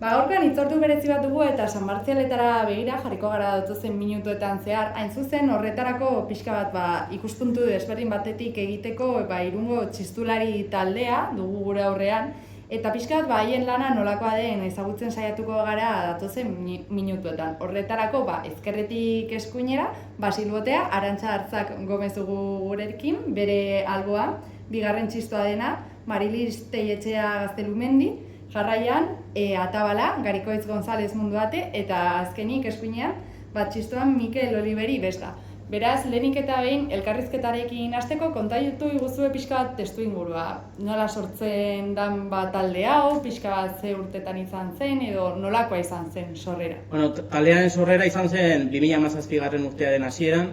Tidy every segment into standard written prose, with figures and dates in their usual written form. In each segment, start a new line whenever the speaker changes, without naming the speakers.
Gaurkoan hitzordu berezi bat dugu eta San Martzialetara begira jarriko gara datozen minutuetan zehar. Hain zuzen horretarako pixka bat ikuspuntu desberdin batetik egiteko Irungo txistulari taldea dugu gure aurrean. Eta pixka bat haien lana nolakoa den ezagutzen saiatuko gara datozen minutuetan. Horretarako ezkerretik eskuinera, Basilbotea, Arantxa Artzak Gomez dugu gurekin, bere alboa, bigarren txistoa dena, Marilis Teietxea Gaztelumendi, jarraian, Atabala, Garikoitz González Munduate, eta azkenik eskuinean, txistoan Mikel Oliveri besta. Beraz, lehenik eta behin, elkarrizketarekin hasteko kontaitu iguzue pixka bat testu ingurua. Nola sortzen dan talde hau, pixka bat ze urtetan izan zen, edo nolakoa izan zen sorrera?
Bueno, taldearen sorrera izan zen 2017 urtearen hasieran.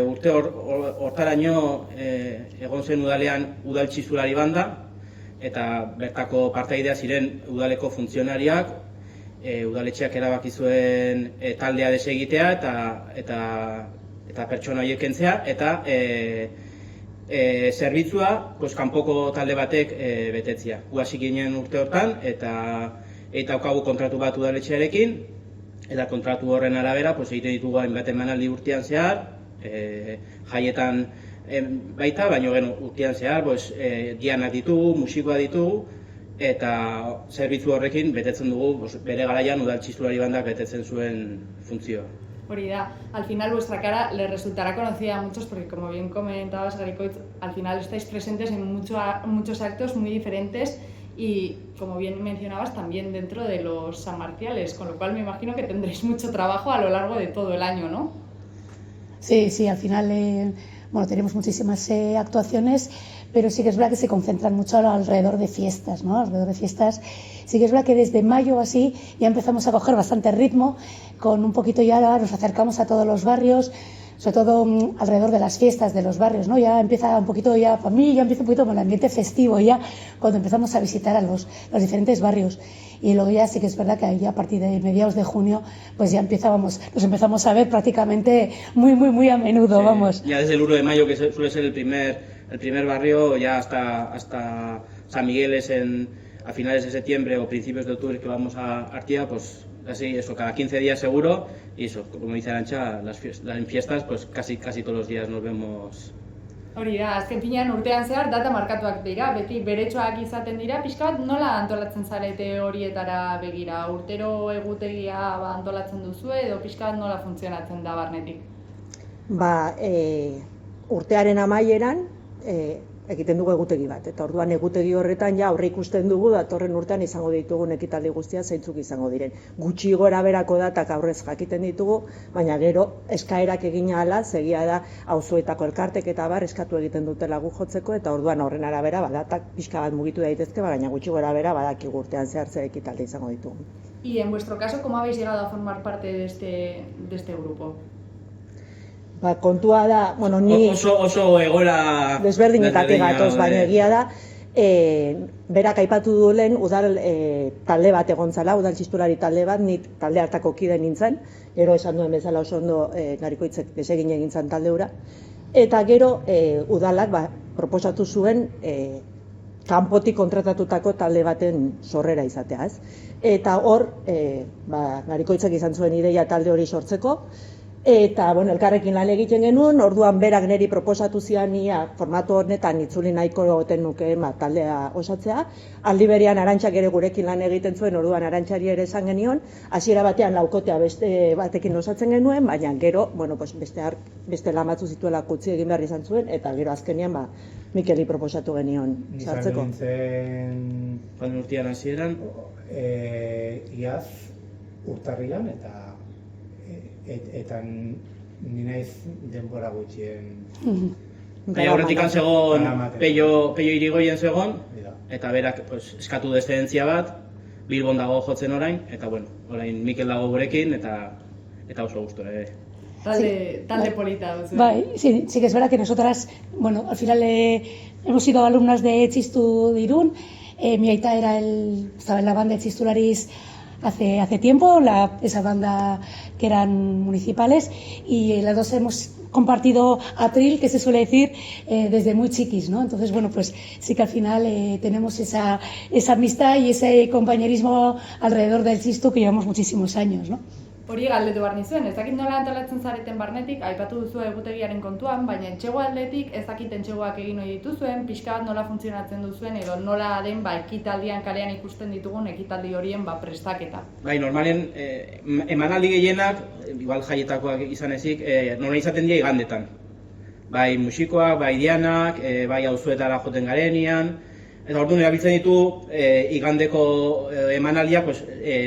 Urte hortaraino egon zen udalean udal txistulari banda, eta bertako partaidea ziren udaleko funtzionariak, udaletxeak erabaki zuen taldea desegitea eta pertsona horiek kentzea, eta zerbitzua kanpoko talde batek betetzea. Gu hasi ginen urte hortan, eta daukagu kontratu bat udaletxearekin, eta kontratu horren arabera egiten ditugu hainbat emanaldi urtean zehar, jaietan baita, baina urtean zehar dianak ditugu, musikoa ditugu, eta zerbitzu horrekin betetzen dugu bere garaian udal txistulari bandak betetzen zuen funtzioa.
Hori da, al final vuestra cara les resultará conocida a muchos porque como bien comentabas, Garikoitz, al final estáis presentes en muchos actos muy diferentes y como bien mencionabas también dentro de los sanmarciales, con lo cual me imagino que tendréis mucho trabajo a lo largo de todo el año, ¿no?
Sí, al final tenemos muchísimas actuaciones, pero sí que es verdad que se concentran mucho alrededor de fiestas, ¿no? Alrededor de fiestas. Sí que es verdad que desde mayo así ya empezamos a coger bastante ritmo, con un poquito ya nos acercamos a todos los barrios, sobre todo alrededor de las fiestas de los barrios, ¿no? Ya empieza un poquito, para mí ya empieza un poquito con el ambiente festivo ya cuando empezamos a visitar a los diferentes barrios. Y luego ya sí que es verdad que ya a partir de mediados de junio pues ya nos empezamos a ver prácticamente muy a menudo, sí, vamos.
Ya desde el 1 de mayo, que suele ser el primer barrio, ya hasta San Miguel es a finales de septiembre o principios de octubre que vamos a Artia, pues así eso, cada 15 días seguro, y eso, como dice Arantxa, en fiestas pues casi todos los días nos vemos.
Hori da, azken finean urtean zehar data markatuak dira, beti beretsuak izaten dira, pixka bat nola antolatzen zarete horietara begira? Urtero egutegia antolatzen duzu edo pixka bat nola funtzionatzen da barnetik?
Urtearen amaieran egiten dugu egutegi bat, eta orduan egutegi horretan ja aurre ikusten dugu datorren urtean izango ditugun ekitaldi guztia zeintzuk izango diren. Gutxi gora berako datak aurrez jakiten ditugu, baina gero eskaerak egin ahala, segia da auzoetako elkartek eta eskatu egiten dutela gu jotzeko, eta orduan horren arabera datak pixka bat mugitu daitezke, baina gutxi gora bera badakigu urtean zehar zer ekitaldi izango ditugu.
Y en vuestro caso, ¿cómo habéis llegado a formar parte de este grupo?
Kontua da, ni
oso egoera
desberdinetatik gatoz, baina egia da, berak aipatu du lehen udal talde bat egon zala, udal txistulari talde bat, ni talde hartako kide nintzen, gero esan duen bezala oso ondo Garikoitzek desegin egin zen talde hura, eta gero udalak proposatu zuen kanpotik kontratatutako talde baten sorrera izatea, ez? Eta hor, Garikoitzek izan zuen ideia talde hori sortzeko, eta, elkarrekin lan egiten genuen, orduan berak niri proposatu zian ia formatu honetan itzuli nahiko egoten nuke taldea osatzea. Aldi berean Arantxak ere gurekin lan egiten zuen, orduan Arantxari ere esan genion, hasiera batean laukotea beste batekin osatzen genuen, baina gero, beste lan batzu zituela utzi egin behar izan zuen, eta gero azkenean Mikeli proposatu genion sartzeko.
Izan urtean hasieran?
Iaz urtarrilan eta ni naiz denbora gutxien.
Horretik zegoen Peio Irigoyen zegoen, eta berak eskatu deszendentzia bat, Bilbon dago jotzen orain, eta orain Mikel dago gurekin, eta oso gustora ere.
Talde polita.
Sí que es verdad que nosotras, al final hemos sido alumnas de Txistu de Irún. Mi aita estaba en la banda de Txistularis hace tiempo, esa banda que eran municipales, y las dos hemos compartido atril, que se suele decir, desde muy chiquis, ¿no? Entonces, bueno, pues sí que al final tenemos esa amistad y ese compañerismo alrededor del txistu que llevamos muchísimos años, ¿no?
Hori galdetu behar nizuen, ez dakit nola antolatzen zareten barnetik, aipatu duzu egutegiaren kontuan, baina etxego aldetik ez dakit etxegoak egin ohi dituzuen, pixka bat nola funtzionatzen duzuen edo nola den ekitaldian kalean ikusten ditugun ekitaldi horien prestaketa.
Bai, normalen emanaldi gehienak, igual jaietakoak izan ezik, nola izaten dira igandetan. Bai musikoak, bai dianak, bai auzoetara joten garenean, eta orduan erabiltzen ditu igandeko emanaldiak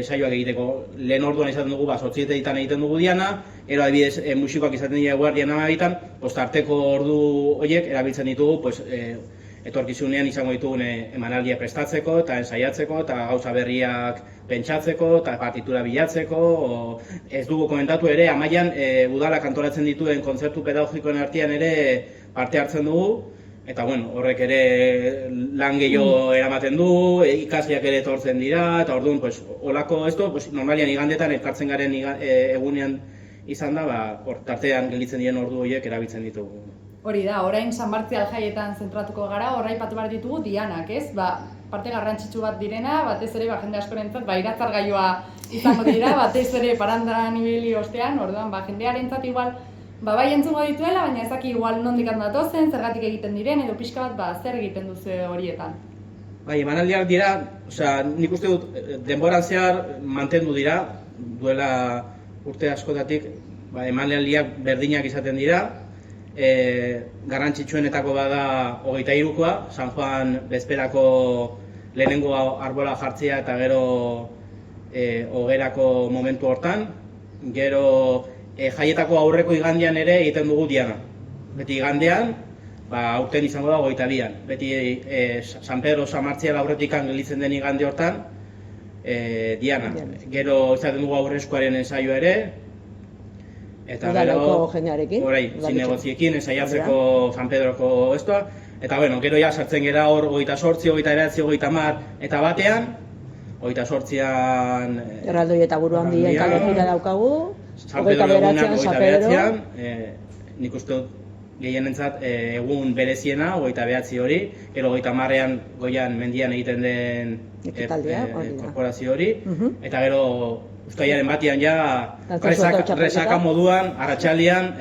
saioak egiteko. Lehen orduan izaten dugu, 8:00 egiten dugu diana, ero adibidez musikoak izaten dira eguerdian 12:00, tarteko ordu horiek erabiltzen ditugu etorkizunean izango ditugun emanaldia prestatzeko eta ensaiatzeko eta gauza berriak pentsatzeko eta partitura bilatzeko. Ez dugu komentatu ere, amaian udalak antolatzen dituen kontzertu pedagogikoen artean ere parte hartzen dugu. Eta bueno, horrek ere lan gehiago eramaten du, ikasleak ere etortzen dira, eta orduan, holako normalian igandetan elkartzen garen egunean izan da, tartean gelditzen diren ordu horiek erabiltzen ditugu.
Hori da, orain San Martzial jaietan zentratuko gara, aipatu behar ditugu dianak, ez? Parte garrantzitsu bat direna, batez ere jende askorentzat iratzargailua izango dira, batez ere parandan ibili ostean, orduan jendearentzat igual bai entzungo dituela, baina ezaki igual nondik datozen, zergatik egiten diren, edo pixka bat zer egiten duzu horietan.
Bai, emanaldiak dira, nik uste dut denboran zehar mantendu dira, duela urte askotatik, emanaldiak berdinak izaten dira, garrantzitsuenetako bada 23koa, San Juan bezperako lehenengo arbola jartzea eta gero hogerako momentu hortan, gero jaietako aurreko igandean ere egiten dugu diana. Beti igandean, aurten izango da 22an. Beti San Pedro San Martzial aurretik gelditzen den igande hortan, diana. Gero izaten dugu aurrezkoaren ensaio ere, eta gero zinegoziekin ensaiatzeko San Pedroko estoa. Eta gero ja sartzen gera hor 28, 29, 30 eta batean, 28an
Erraldoi eta buru handien kalejira daukagu.
San Pedro egunak 29an, nik uste dut gehienentzat egun bereziena, 29 hori, gero 30ean goian mendian egiten den korporazio hori, eta gero uztailaren batean ja resaka moduan, arratsaldean,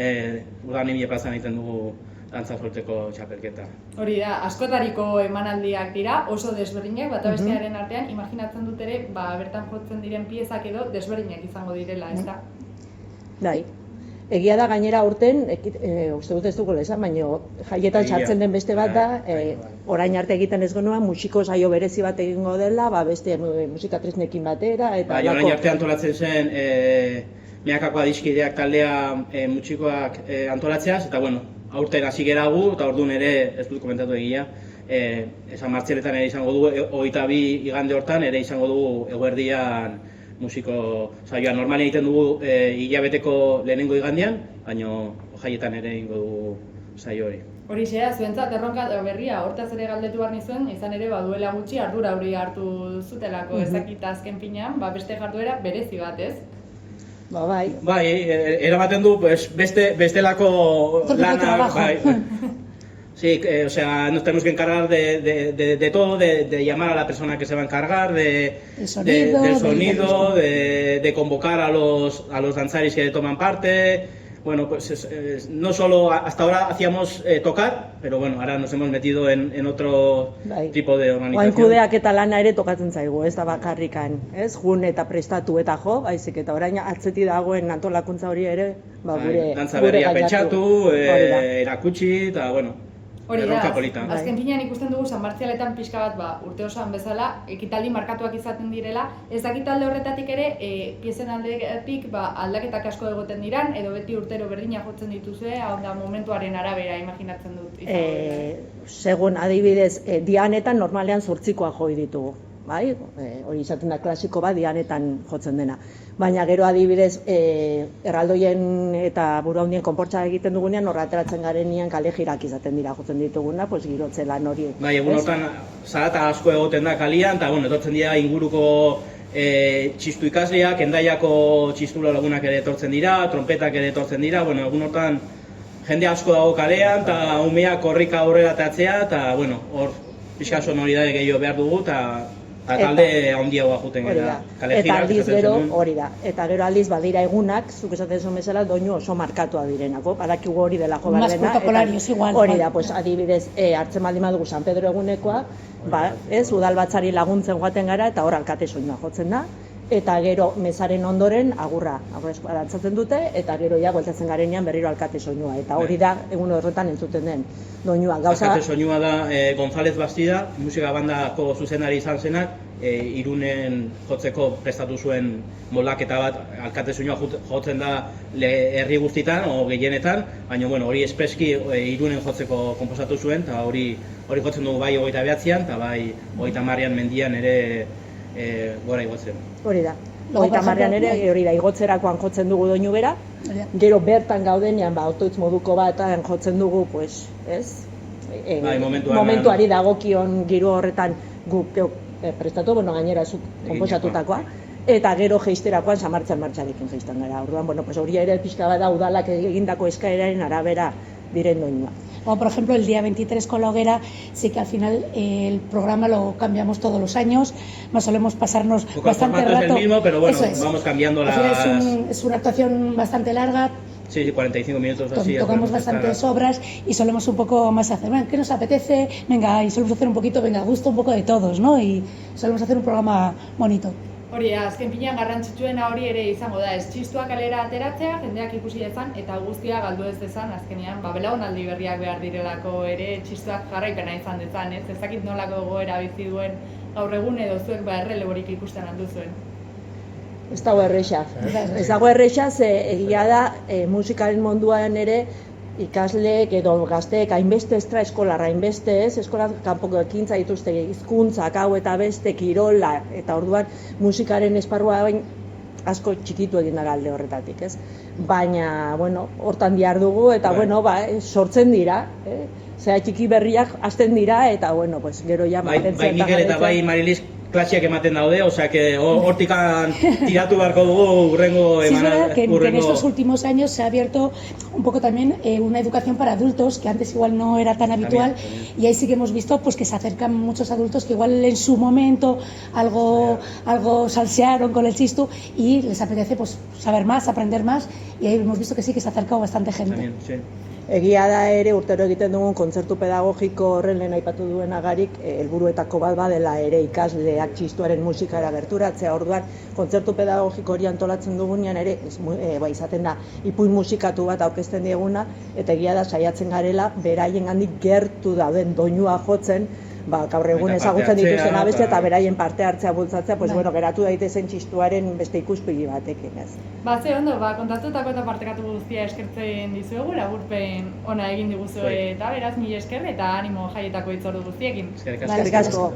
udan ibile plazan egiten dugu dantza solteko txapelketa.
Hori da, askotariko emanaldiak dira, oso desberdinak, bata bestearen artean, imaginatzen dut ere, bertan jotzen diren piezak edo desberdinak izango direla, ez da?
Bai, egia da gainera aurten, uste dut ez dugu lezan, baina jaietan sartzen den beste bat da, orain arte egiten ez genuen, musiko saio berezi bat egingo dela, beste musikatresnekin batera, eta
orain arte antolatzen zen Meakako adiskideak taldea musikoak antolatzeaz, eta aurten hasi geragu, eta orduan ere, ez dut komentatu egia, San Martzialetan ere izango dugu, 22 igande hortan ere izango dugu eguerdian musiko saioa. Normalean egiten dugu hilabeteko lehenengo igandean, baina jaietan ere egingo dugu saio hori.
Hori xea, zuentzat erronka berria, hortaz ere galdetu behar nizuen, izan ere duela gutxi ardura hori hartu zutelako ezakita azken pinean, beste jarduera berezi bat, ez?
Bai.
Bai, eramaten du bestelako lana, bai. Sí, o sea, nos tenemos que encargar de todo, de llamar a la persona que se va a encargar, del sonido, de convocar a los danzaris que toman parte. Bueno, pues no solo hasta ahora hacíamos tocar, pero bueno, ahora nos hemos metido en otro tipo de organización.
Oain kudeaketa lana ere tokatzen zaigu, ez da bakarrikan, ez? Jun eta prestatu eta jo, baizik eta orain atzeti dagoen antolakuntza hori ere, gure
dantza berria pentsatu, erakutsi eta bueno.
Hori da, azken finean ikusten dugu San Martzialetan pixka bat urte osoan bezala, ekitaldi markatuak izaten direla, ez dakit alde horretatik ere, piezen aldetik aldaketak asko egoten diran, edo beti urtero berdina jotzen dituzue, hau da momentuaren arabera imaginatzen dut.
Segun adibidez, dianetan normalean 8koa joi ditugu. Bai, hori izaten da klasiko bat dianetan jotzen dena. Baina gero adibidez, erraldoien eta buruhandien konportza egiten dugunean, horra ateratzen garenean kale jirak izaten dira jotzen dituguna, girotze lan hori.
Bai, egun hortan zarata asko egoten da kalian, eta etortzen dira inguruko txistu ikasleak, Hendaiako txistula lagunak ere etortzen dira, trompetak ere etortzen dira, egun hortan jende asko dago kalean, eta umeak korrika aurrera atatzea, eta, bueno, hor, pixka sonoridade gehiago behar dugu, eta talde handiagoa juten
Hori
gara.
da.
Kale
Eta
jirak
aldiz
esaten
gero,
zenuen.
hori da. Eta gero aldiz badira egunak, zuk esaten zuen bezala, doinu oso markatua direnako. Badakigu hori dela jo behar
Más
dena.
protocolarios, igual.
Hori da, pues, adibidez, hartzen baldin badugu San Pedro egunekoa, ez, udalbatzari laguntzen joaten gara, eta hor alkate soinua jotzen da. Eta gero mezaren ondoren agurra dantzatzen dute, eta gero ja bueltatzen garenean berriro alkate soinua. Eta hori da egun horretan entzuten den doinua.
Alkate soinua da González Bastida, musika bandako zuzenari izan zenak, Irunen jotzeko prestatu zuen moldaketa bat, alkate soinua jotzen da herri guztitan, o gehienetan, baina bueno, hori espreski Irunen jotzeko konposatu zuen, eta hori jotzen dugu bai 29an, eta bai 30an mendian ere gora igotzen.
Hori da.
Luego, por
30an ere,
ejemplo,
hori da, igotzerakoan jotzen dugu doinu bera,
Hori da.
gero bertan gaudenean, autoitz moduko batean jotzen dugu, pues, ez?
Bai,
Momentuari dagokion giro horretan guk prestatu, bueno, gainera zuk konposatutakoa, eta gero jeisterakoan samartzan martxarekin jeistan gara. Orduan, bueno, pues hori ere pixka bada udalak egindako eskaeraren arabera diren doinua.
O, por ejemplo, el día 23 con la hoguera, sí que al final el programa lo cambiamos todos los años, nos solemos pasarnos
Poco
bastante
formato
rato.
es el mismo, pero bueno,
Eso es.
vamos cambiando
Al final
las...
es una actuación bastante larga,
Sí, 45 minutos o así.
tocamos
hacemos
bastantes
esta-
obras y solemos un poco más hacer, bueno, ¿qué nos apetece? Venga, y solemos hacer un poquito, venga, gusto un poco de todos, ¿no? Y solemos hacer un programa bonito.
Hori, azken finean garrantzitsuena hori ere izango da, ez txistua kalera ateratzea, jendeak ikusi dezan, eta guztia galdu ez dezan, azkenean, belaunaldi berriak behar direlako ere txistuak jarraipena izan dezan, ez? Ezakit nolako goera bizi duen gaur egun edo zuek erreleborik ikusten aldu zuen.
Ez dago erresa. Ez dago erresa, ze egia da musikaren munduan ere ikasleek edo gazteek hainbeste eskolarra, hainbeste ez, eskola kanpoko ekintza dituzte hizkuntzak hau eta beste kirola, eta orduan musikaren esparrua bain asko txikitu egin da alde horretatik, ez? Baina, bueno, hortan dihardugu eta, bueno, sortzen dira, zera txiki berriak hasten dira, eta, bueno, pues, gero ja
Bai Mikel eta bai Marilis klasiak ematen daude, osea que hortikan tiratu beharko dugu urrengo
Sí, es verdad que en
urrengo...
estos últimos años se ha abierto un poco también una educación para adultos, que antes igual no era tan habitual, y ahí sí que hemos visto pues que se acercan muchos adultos que igual en su momento algo salsearon con el chistu y les apetece pues saber más, aprender más, y ahí hemos visto que sí que se ha acercado bastante gente.
También, sí.
Egia da ere urtero egiten dugun kontzertu pedagogiko horren lehen aipatu duenagarik helburuetako bat badela ere ikasleak txistuaren musikara gerturatzea. Orduan kontzertu pedagogiko hori antolatzen dugunean ere izaten da ipuin musikatu bat aurkezten dieguna, eta egia da saiatzen garela beraiengandik gertu dauden doinua jotzen, gaur egun
Eta
ezagutzen
parte hartzea,
dituzten abestia eta
eta-
beraien parte hartzea bultzatzea, pues
Bai.
bueno, geratu daitezen txistuaren beste ikuspegi batekin, ez.
Ze ondo, kontatutako eta partekatu guztia eskertzen dizuegu, laburpen ona egin diguzue
Bai.
eta beraz mila esker eta animo jaietako hitzordu guztiekin.
Eskerrik
Vale,
asko.
Eskerrik asko.